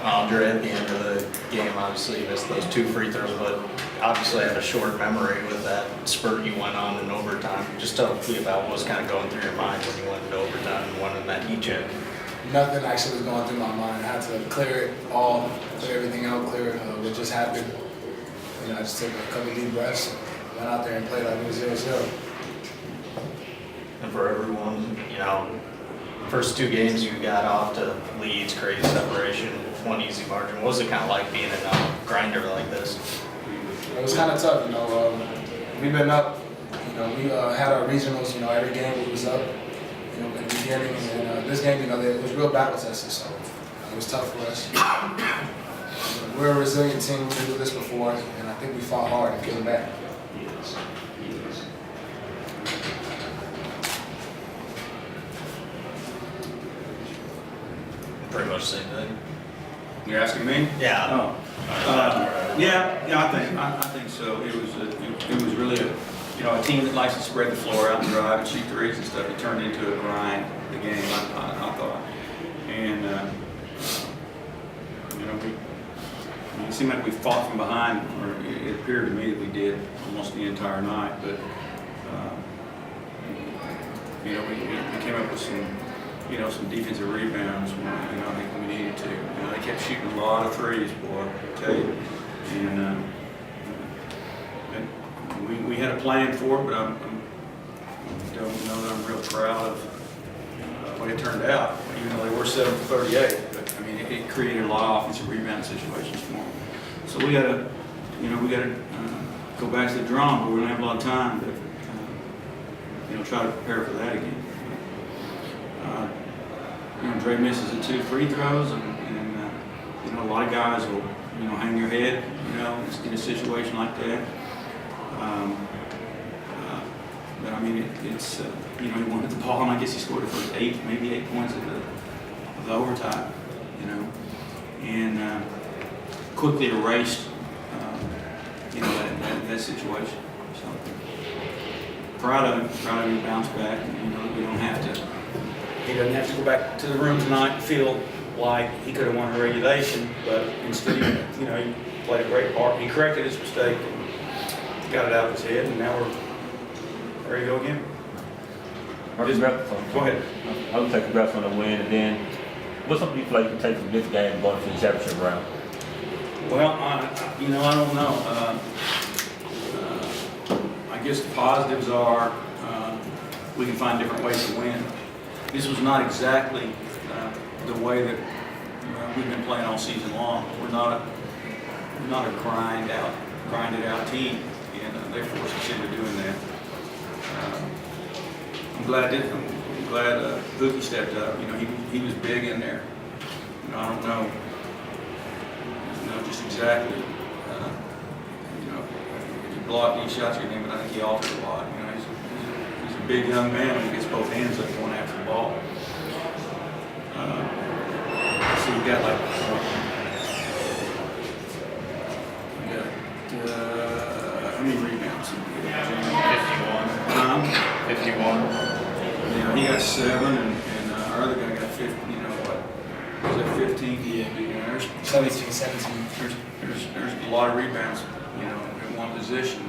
Andre, at the end of the game, obviously you missed those 2 free throws, but obviously had a short memory with that spurt you went on in overtime. Just tell me about what was kind of going through your mind when you went into overtime and won in that heat check. Nothing actually was going through my mind. I had to clear it all, clear everything out, clear what just happened. You know, I just took a couple deep breaths, went out there and played like it was 0-0. And for everyone, you know, first 2 games you got off to leads, crazy separation, 1 easy margin. What was it kind of like being in a grinder like this? It was kind of tough, you know. We've been up, you know, we had our regionals, you know, every game we was up, you know, in the beginning. And this game, you know, it was real battle tested, so it was tough for us. We're a resilient team. We've been through this before, and I think we fought hard and came back. Pretty much the same thing. You're asking me? Yeah. Oh. I think so. It was really a team that likes to spread the floor out and drive and shoot threes and stuff. It turned into a grind, the game, I thought. And you know, it seemed like we fought from behind, or it appeared to me that we did almost the entire night. But you know, we came up with some defensive rebounds when, you know, I think we needed to. You know, they kept shooting a lot of threes, boy, I tell you. And we had a plan for it, but I don't know that I'm real proud of what it turned out, even though they were 7 for 38. But I mean, it created a lot of offensive rebound situations for them. So we got to, go back to the drawing board. We don't have a lot of time, but try to prepare for that again. Dre misses the 2 free throws, and a lot of guys will hang their head in a situation like that. But I mean, it's he wanted the ball, and I guess he scored the first 8 points of the overtime, and quickly erased that situation. So proud of him. He bounced back. We don't have to. He doesn't have to go back to the room tonight and feel like he could have won a regulation, but instead, he played a great part. He corrected his mistake and got it out of his head, and now we're ready to go again. Go ahead. I would take congrats on the win, and then what's something you feel like you can take from this game going to the championship round? Well, I don't know. I guess the positives are we can find different ways to win. This was not exactly the way that we've been playing all season long. We're not a grinded out team, and they forced us into doing that. I'm glad Bookie stepped up. He was big in there. I don't know, just exactly. If you block these shots, your name, but I think he altered a lot. He's a big young man when he gets both hands up going after the ball. So you got like, how many rebounds? 51. He got 7, and our other guy got 50. Was that 15? Yeah. There's 17. There's a lot of rebounds, in one position,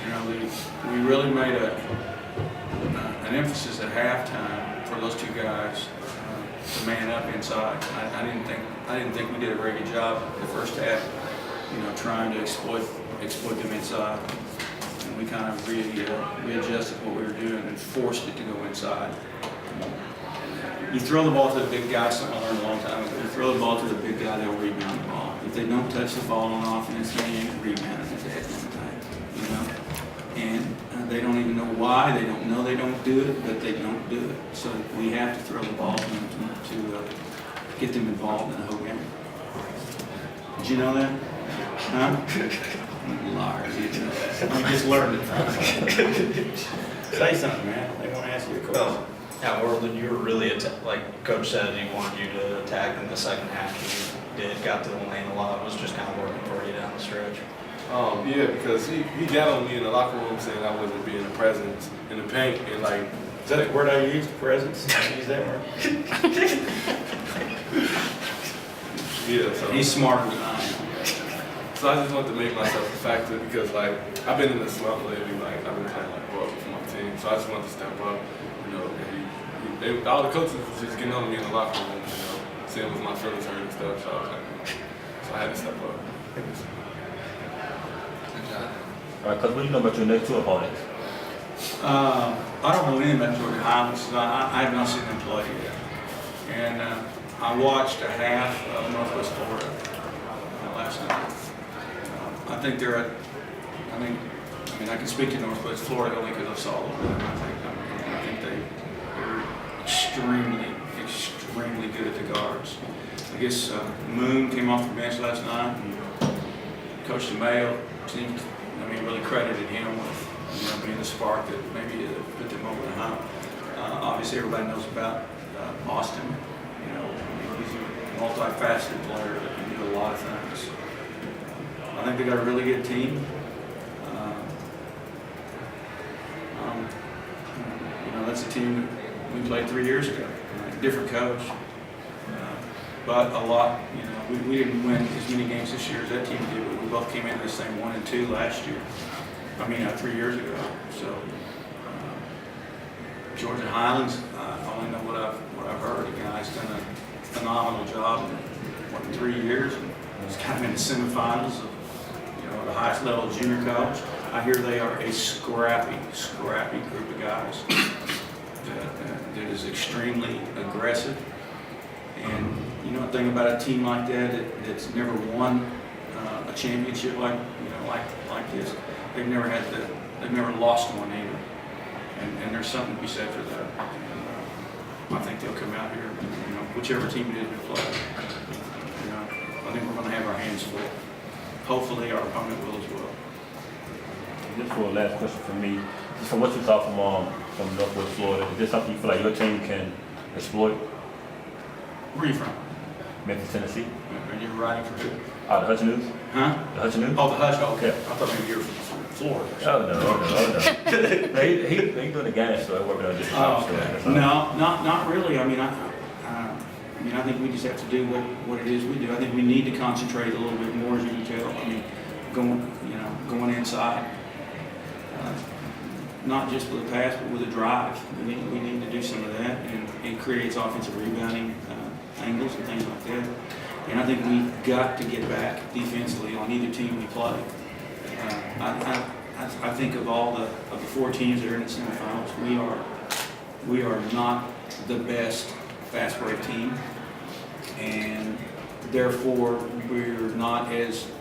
and we really made an emphasis at halftime for those 2 guys to man up inside. I didn't think we did a very good job the first half, trying to exploit them inside. And we kind of readjusted what we were doing and forced it to go inside. You throw the ball to the big guy, something I learned a long time ago. You throw the ball to the big guy, they'll rebound the ball. If they don't touch the ball on offense, they ain't rebounding at that time, And they don't even know why. They don't know they don't do it, but they don't do it. So we have to throw the ball to them to get them involved in the whole game. Did you know that? Huh? Liars, you know that. You just learned it. Say something, man. They want to ask you a question. Well, yeah, Orland, you were really, like Coach said, he wanted you to attack in the second half. You got to the lane a lot. It was just kind of working for you down the stretch. Yeah, because he got on me in the locker room saying I wasn't being a presence in the paint, and like. Is that the word I used, presence? Use that word? Yeah, so He's smarter than I am. So I just want to make myself a factor because like I've been in the slump lately. Like I've been playing like rough for my team, so I just want to step up. You know, all the coaches was just getting on me in the locker room. You know, saying was my feelings hurt and stuff. So I was like, so I had to step up. Good job. All right, Coach, what do you know about your next two opponents? I don't know anything about Georgia Highlands. I have not seen them play yet. And I watched a half of Northwest Florida last night. I think they're at, I mean, I can speak to Northwest Florida only because I saw a little bit of them. I think they're extremely good at the guards. I guess Moon came off the bench last night and Coach DeMayo seemed, really credited him with being the spark that maybe put them over the hump. Obviously, everybody knows about Austin. He's a multifaceted player that can do a lot of things. I think they got a really good team. That's a team that we played 3 years ago. Different coach, but a lot. We didn't win as many games this year as that team did. But we both came in the same 1-2 last year. 3 years ago. So Georgia Highlands, I only know what I've heard. The guy's done a phenomenal job in 3 years. He's kind of in the semifinals of the highest level of junior college. I hear they are a scrappy group of guys that is extremely aggressive. And the thing about a team like that's never won a championship like this, they've never lost one either. And there's something to be said for that. And, I think they'll come out here, whichever team it is we play. I think we're going to have our hands full. Hopefully our opponent will as well. Just for a last question from me, just from what you saw from Northwest Florida, is this something you feel like your team can exploit? Where are you from? Memphis, Tennessee. Are you riding for who? The Hutchinson? Huh? The Hutchinson? Oh, the Hush. Okay. Yeah. I thought maybe you were from Florida. Oh no. He doing the game, so I'm working on different Oh, stuff. okay. No, not really. I think we just have to do what it is we do. I think we need to concentrate a little bit more, as you can tell. Going inside, not just with a pass, but with a drive. We need to do some of that, and it creates offensive rebounding angles and things like that. And I think we've got to get back defensively on either team we play. I think of all the 4 teams that are in the semifinals, we are not the best fast break team, and therefore we're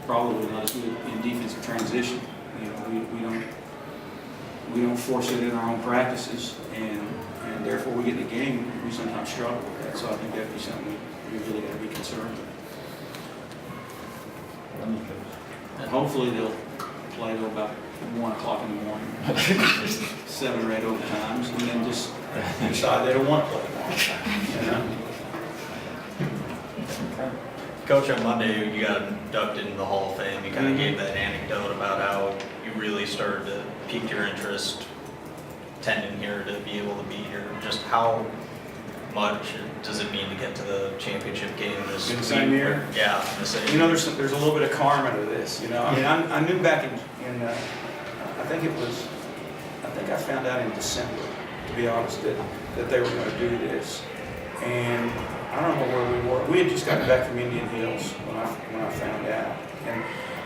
probably not as good in defensive transition. We don't force it in our own practices, and therefore we get in the game, we sometimes struggle with that. So I think that'd be something we really got to be concerned with. And hopefully they'll play till about 1 o'clock in the morning, 7 or 8 overtimes, and then just decide they don't want to play tomorrow. Coach, on Monday you got inducted into the Hall of Fame. You kind of gave that anecdote about how you really started to pique your interest attending here to be able to be here. Just how much does it mean to get to the championship game this In the same year? Yeah, the same. There's a little bit of karma to this. I knew back in I think I found out in December, to be honest, that they were going to do this, and I don't know where we were. We had just gotten back from Indian Hills when I found out,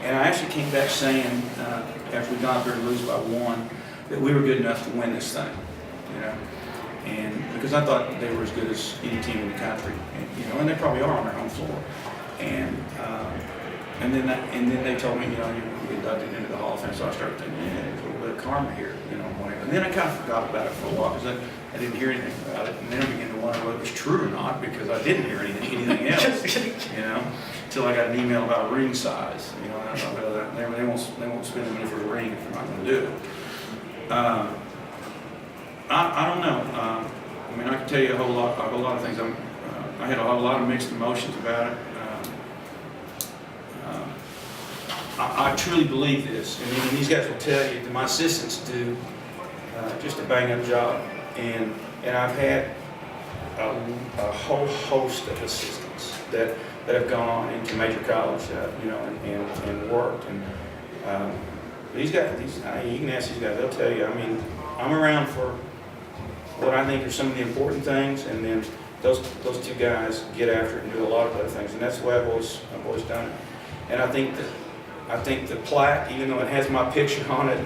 and I actually came back saying after we'd gone up there to lose by 1 that we were good enough to win this thing, and because I thought they were as good as any team in the country, and they probably are on their home floor, and then they told me, you're inducted into the Hall of Fame. So I started thinking, there's a little bit of karma here, And then I kind of forgot about it for a while because I didn't hear anything about it, and then I began to wonder whether it was true or not because I didn't hear anything else, until I got an email about ring size, and I thought, well, they won't spend the money for a ring if they're not going to do it. I don't know. I can tell you a whole lot of things. I had a whole lot of mixed emotions about it. I truly believe this, and these guys will tell you that my assistants do just a bang-up job, and I've had a whole host of assistants that have gone on into major college, you know, and worked. And these guys, you can ask these guys, they'll tell you. I mean, I'm around for what I think are some of the important things, and then those two guys get after it and do a lot of other things, and that's the way I've always done it. And I think the plaque, even though it has my picture on it,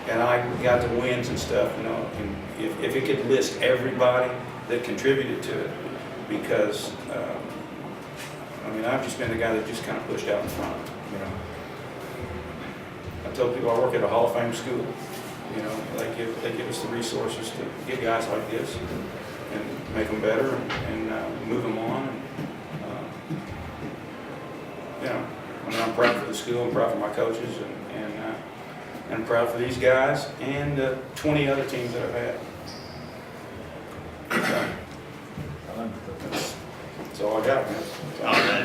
and I got the wins and stuff, you know, and if it could list everybody that contributed to it, because I mean, I've just been the guy that just kind of pushed out in front, you know. I tell people I work at a Hall of Fame school. You know, they give us the resources to get guys like this and make them better and move them on. And, you know, I mean, I'm proud for the school, I'm proud for my coaches, and I'm proud for these guys and 20 other teams that I've had. That's all I got, man. All right.